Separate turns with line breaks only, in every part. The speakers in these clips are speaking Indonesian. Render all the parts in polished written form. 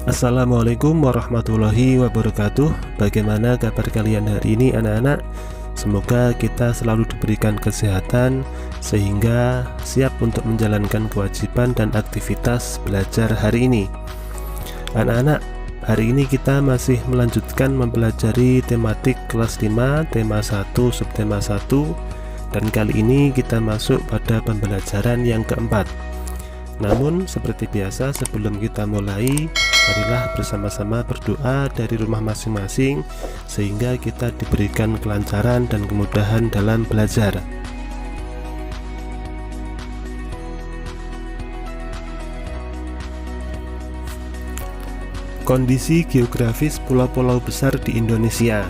Assalamualaikum warahmatullahi wabarakatuh. Bagaimana kabar kalian hari ini anak-anak? Semoga kita selalu diberikan kesehatan sehingga siap untuk menjalankan kewajiban dan aktivitas belajar hari ini. Anak-anak, hari ini kita masih melanjutkan mempelajari tematik kelas 5, tema 1, subtema 1. Dan kali ini kita masuk pada pembelajaran yang keempat. Namun seperti biasa sebelum kita mulai, marilah bersama-sama berdoa dari rumah masing-masing sehingga kita diberikan kelancaran dan kemudahan dalam belajar. Kondisi geografis pulau-pulau besar di Indonesia.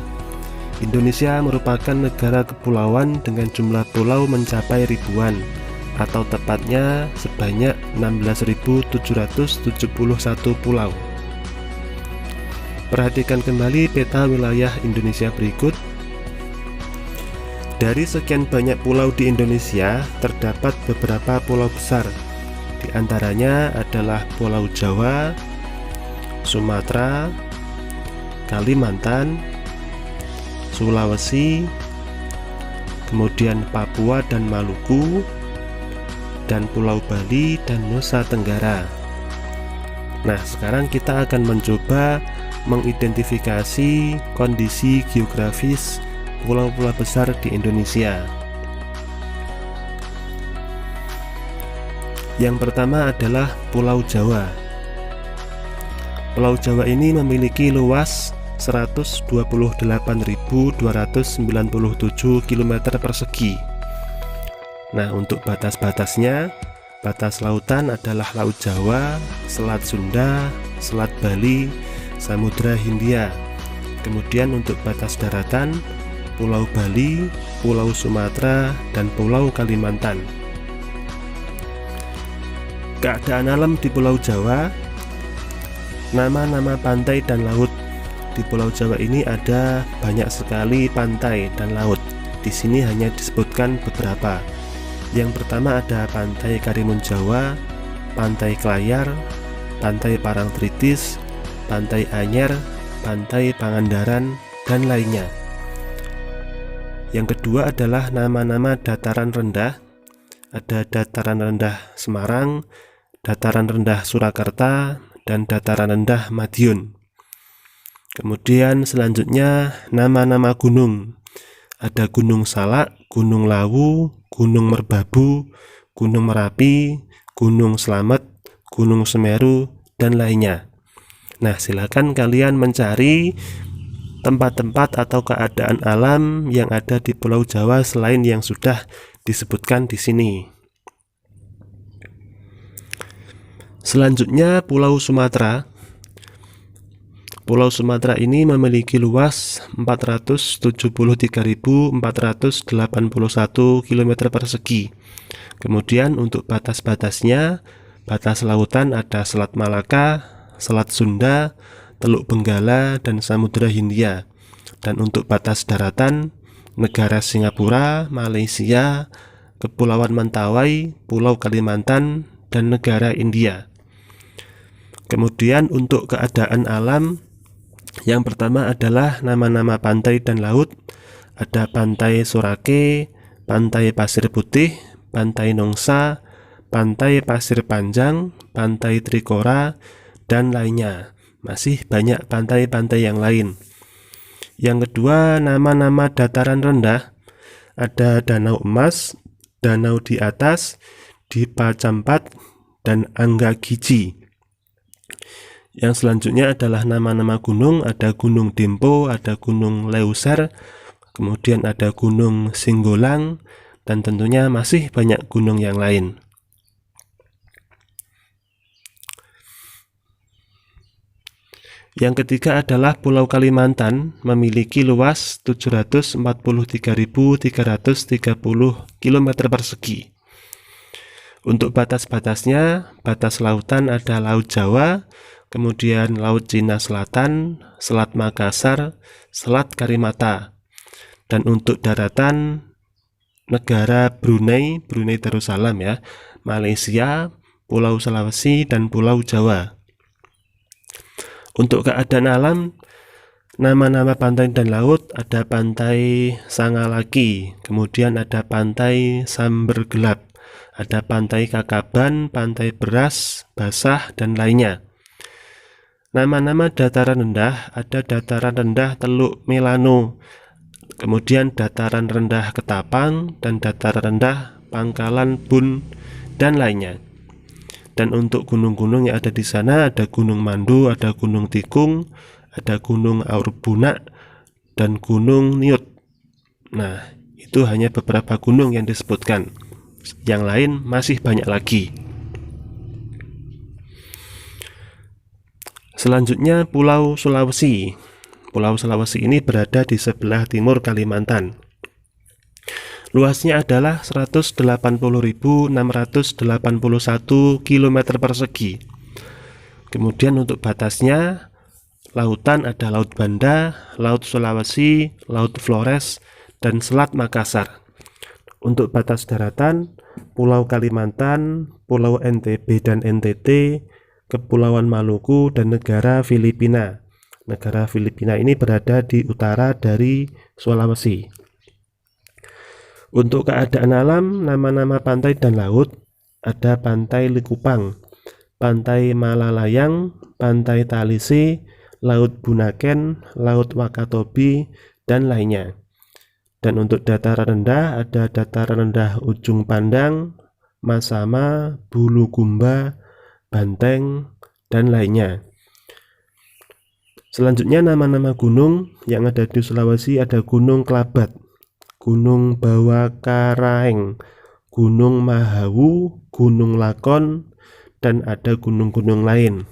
Indonesia merupakan negara kepulauan dengan jumlah pulau mencapai ribuan, atau tepatnya sebanyak 16.771 pulau. Perhatikan kembali peta wilayah Indonesia berikut. Dari sekian banyak pulau di Indonesia, terdapat beberapa pulau besar. Di antaranya adalah Pulau Jawa, Sumatera, Kalimantan, Sulawesi, kemudian Papua dan Maluku, dan Pulau Bali dan Nusa Tenggara. Nah, sekarang kita akan mencoba mengidentifikasi kondisi geografis pulau-pulau besar di Indonesia. Yang pertama adalah Pulau Jawa. Pulau Jawa ini memiliki luas 128.297 km persegi. Nah, untuk batas-batasnya, batas lautan adalah Laut Jawa, Selat Sunda, Selat Bali, Samudra Hindia. Kemudian untuk batas daratan, Pulau Bali, Pulau Sumatera, dan Pulau Kalimantan. Keadaan alam di Pulau Jawa. Nama-nama pantai dan laut di Pulau Jawa ini ada banyak sekali pantai dan laut. Di sini hanya disebutkan beberapa. Yang pertama ada Pantai Karimun Jawa, Pantai Klayar, Pantai Parangtritis, Pantai Anyer, Pantai Pangandaran, dan lainnya. Yang kedua adalah nama-nama dataran rendah. Ada dataran rendah Semarang, dataran rendah Surakarta, dan dataran rendah Madiun. Kemudian selanjutnya nama-nama gunung. Ada Gunung Salak, Gunung Lawu, Gunung Merbabu, Gunung Merapi, Gunung Slamet, Gunung Semeru, dan lainnya. Nah, silakan kalian mencari tempat-tempat atau keadaan alam yang ada di Pulau Jawa selain yang sudah disebutkan di sini. Selanjutnya Pulau Sumatera. Pulau Sumatera ini memiliki luas 473.481 km persegi. Kemudian untuk batas-batasnya, batas lautan ada Selat Malaka, Selat Sunda, Teluk Benggala, dan Samudra Hindia. Dan untuk batas daratan, negara Singapura, Malaysia, Kepulauan Mentawai, Pulau Kalimantan, dan negara India. Kemudian untuk keadaan alam, yang pertama adalah nama-nama pantai dan laut. Ada Pantai Sorake, Pantai Pasir Putih, Pantai Nongsa, Pantai Pasir Panjang, Pantai Trikora, dan lainnya. Masih banyak pantai-pantai yang lain. Yang kedua, nama-nama dataran rendah. Ada Danau Emas, Danau di Atas, Dipa Campat, dan Anggagiji. Yang selanjutnya adalah nama-nama gunung. Ada Gunung Dempo, ada Gunung Leuser, kemudian ada Gunung Singgolang, dan tentunya masih banyak gunung yang lain. Yang ketiga adalah Pulau Kalimantan, memiliki luas 743.330 km persegi. Untuk batas-batasnya, batas lautan ada Laut Jawa, kemudian Laut Cina Selatan, Selat Makassar, Selat Karimata. Dan untuk daratan, negara Brunei Darussalam ya, Malaysia, Pulau Sulawesi, dan Pulau Jawa. Untuk keadaan alam, nama-nama pantai dan laut, ada pantai Sangalaki, kemudian ada pantai Samber Gelap, ada pantai Kakaban, pantai Beras, Basah, dan lainnya. Nama-nama dataran rendah, ada dataran rendah Teluk Melano, kemudian dataran rendah Ketapang, dan dataran rendah Pangkalan Bun, dan lainnya. Dan untuk gunung-gunung yang ada di sana, ada Gunung Mandu, ada Gunung Tikung, ada Gunung Aurbunak, dan Gunung Niut. Nah, itu hanya beberapa gunung yang disebutkan. Yang lain masih banyak lagi. Selanjutnya Pulau Sulawesi. Pulau Sulawesi ini berada di sebelah timur Kalimantan. Luasnya adalah 180.681 km persegi. Kemudian untuk batasnya, lautan ada Laut Banda, Laut Sulawesi, Laut Flores, dan Selat Makassar. Untuk batas daratan, Pulau Kalimantan, Pulau NTB dan NTT, Kepulauan Maluku, dan negara Filipina. Negara Filipina ini berada di utara dari Sulawesi. Untuk keadaan alam, nama-nama pantai dan laut, ada Pantai Likupang, Pantai Malalayang, Pantai Talise, Laut Bunaken, Laut Wakatobi, dan lainnya. Dan untuk dataran rendah, ada dataran rendah Ujung Pandang, Masama, Bulukumba, Banteng, dan lainnya. Selanjutnya nama-nama gunung yang ada di Sulawesi, ada Gunung Kelabat, Gunung Bawakaraeng, Gunung Mahawu, Gunung Lakon, dan ada gunung-gunung lain.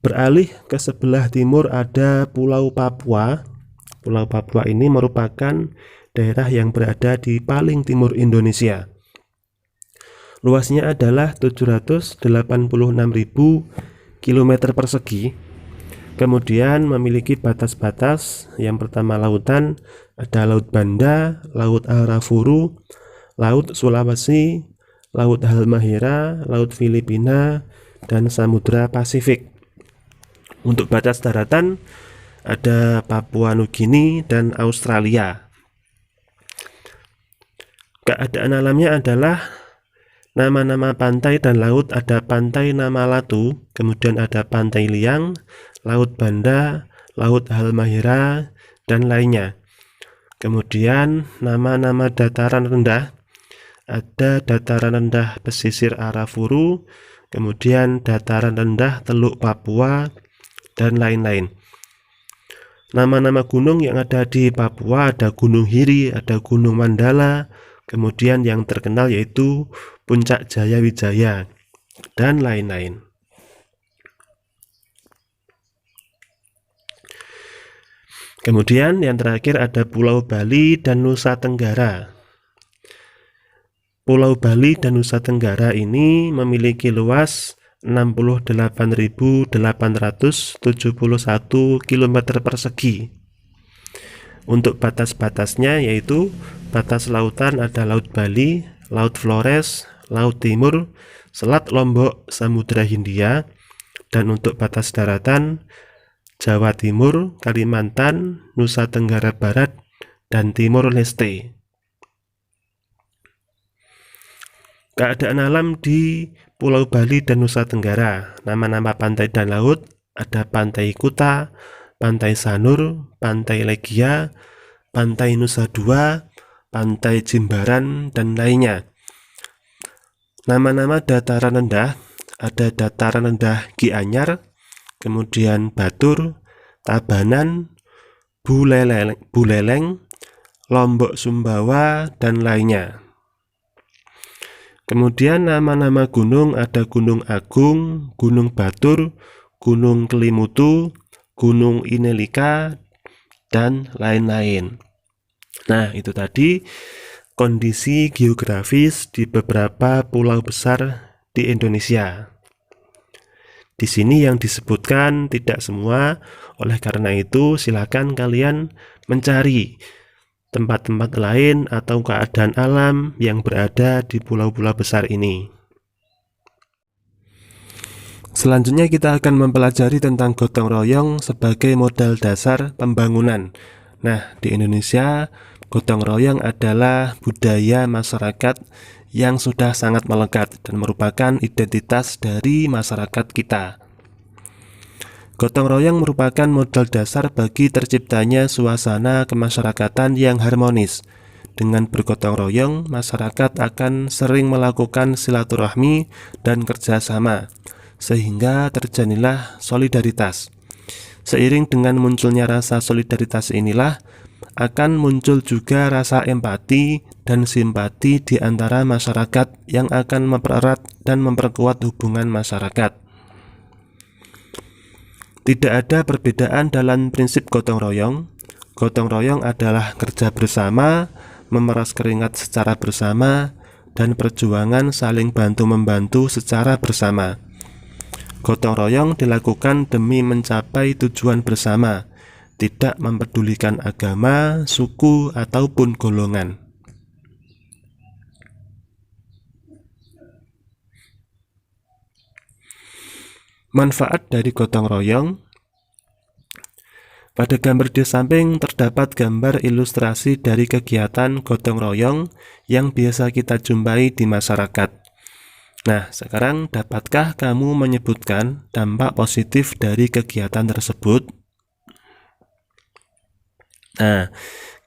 Beralih ke sebelah timur ada Pulau Papua. Pulau Papua ini merupakan daerah yang berada di paling timur Indonesia. Luasnya adalah 786.000 km persegi. Kemudian memiliki batas-batas. Yang pertama lautan, ada Laut Banda, Laut Arafuru, Laut Sulawesi, Laut Halmahera, Laut Filipina, dan Samudra Pasifik. Untuk batas daratan, ada Papua Nugini dan Australia. Keadaan alamnya adalah nama-nama pantai dan laut, ada Pantai Namalatu, kemudian ada Pantai Liang, Laut Banda, Laut Halmahera, dan lainnya. Kemudian nama-nama dataran rendah, ada dataran rendah pesisir Arafuru, kemudian dataran rendah Teluk Papua, dan lain-lain. Nama-nama gunung yang ada di Papua, ada Gunung Hiri, ada Gunung Mandala, kemudian yang terkenal yaitu Puncak Jayawijaya, dan lain-lain. Kemudian yang terakhir ada Pulau Bali dan Nusa Tenggara. Pulau Bali dan Nusa Tenggara ini memiliki luas 68.871 km persegi. Untuk batas-batasnya yaitu batas lautan ada Laut Bali, Laut Flores, Laut Timur, Selat Lombok, Samudra Hindia, dan untuk batas daratan Jawa Timur, Kalimantan, Nusa Tenggara Barat, dan Timur Leste. Keadaan alam di Pulau Bali dan Nusa Tenggara. Nama-nama pantai dan laut, ada Pantai Kuta, Pantai Sanur, Pantai Legia, Pantai Nusa Dua, Pantai Jimbaran, dan lainnya. Nama-nama dataran rendah, ada dataran rendah Gianyar, kemudian Batur, Tabanan, Buleleng, Lombok Sumbawa, dan lainnya. Kemudian nama-nama gunung ada Gunung Agung, Gunung Batur, Gunung Kelimutu, Gunung Inelika, dan lain-lain. Nah, itu tadi kondisi geografis di beberapa pulau besar di Indonesia. Di sini yang disebutkan tidak semua, oleh karena itu silakan kalian mencari tempat-tempat lain atau keadaan alam yang berada di pulau-pulau besar ini. Selanjutnya kita akan mempelajari tentang gotong royong sebagai modal dasar pembangunan. Nah, di Indonesia, gotong royong adalah budaya masyarakat yang sudah sangat melekat dan merupakan identitas dari masyarakat kita. Gotong royong merupakan modal dasar bagi terciptanya suasana kemasyarakatan yang harmonis. Dengan bergotong royong, masyarakat akan sering melakukan silaturahmi dan kerjasama, sehingga terjadilah solidaritas. Seiring dengan munculnya rasa solidaritas inilah, akan muncul juga rasa empati dan simpati di antara masyarakat yang akan mempererat dan memperkuat hubungan masyarakat. Tidak ada perbedaan dalam prinsip gotong royong. Gotong royong adalah kerja bersama, memeras keringat secara bersama, dan perjuangan saling bantu-membantu secara bersama. Gotong royong dilakukan demi mencapai tujuan bersama, tidak mempedulikan agama, suku, ataupun golongan. Manfaat dari gotong royong. Pada gambar di samping terdapat gambar ilustrasi dari kegiatan gotong royong yang biasa kita jumpai di masyarakat. Nah, sekarang dapatkah kamu menyebutkan dampak positif dari kegiatan tersebut? Nah,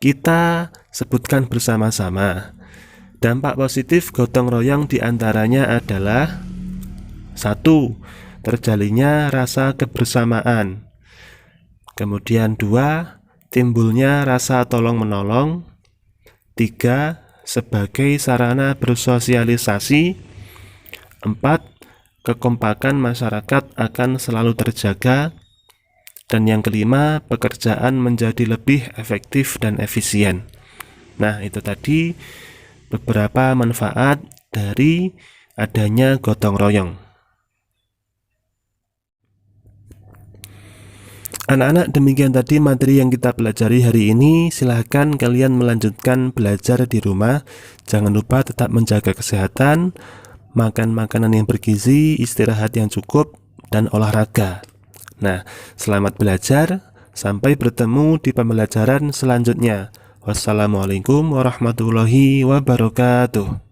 kita sebutkan bersama-sama. Dampak positif gotong royong diantaranya adalah 1. Terjalinnya rasa kebersamaan. Kemudian 2. Timbulnya rasa tolong-menolong. 3. Sebagai sarana bersosialisasi. 4. Kekompakan masyarakat akan selalu terjaga. Dan yang kelima, pekerjaan menjadi lebih efektif dan efisien. Nah, itu tadi beberapa manfaat dari adanya gotong royong. Anak-anak, demikian tadi materi yang kita pelajari hari ini. Silahkan kalian melanjutkan belajar di rumah. Jangan lupa tetap menjaga kesehatan, makan makanan yang bergizi, istirahat yang cukup, dan olahraga. Nah, selamat belajar. Sampai bertemu di pembelajaran selanjutnya. Wassalamualaikum warahmatullahi wabarakatuh.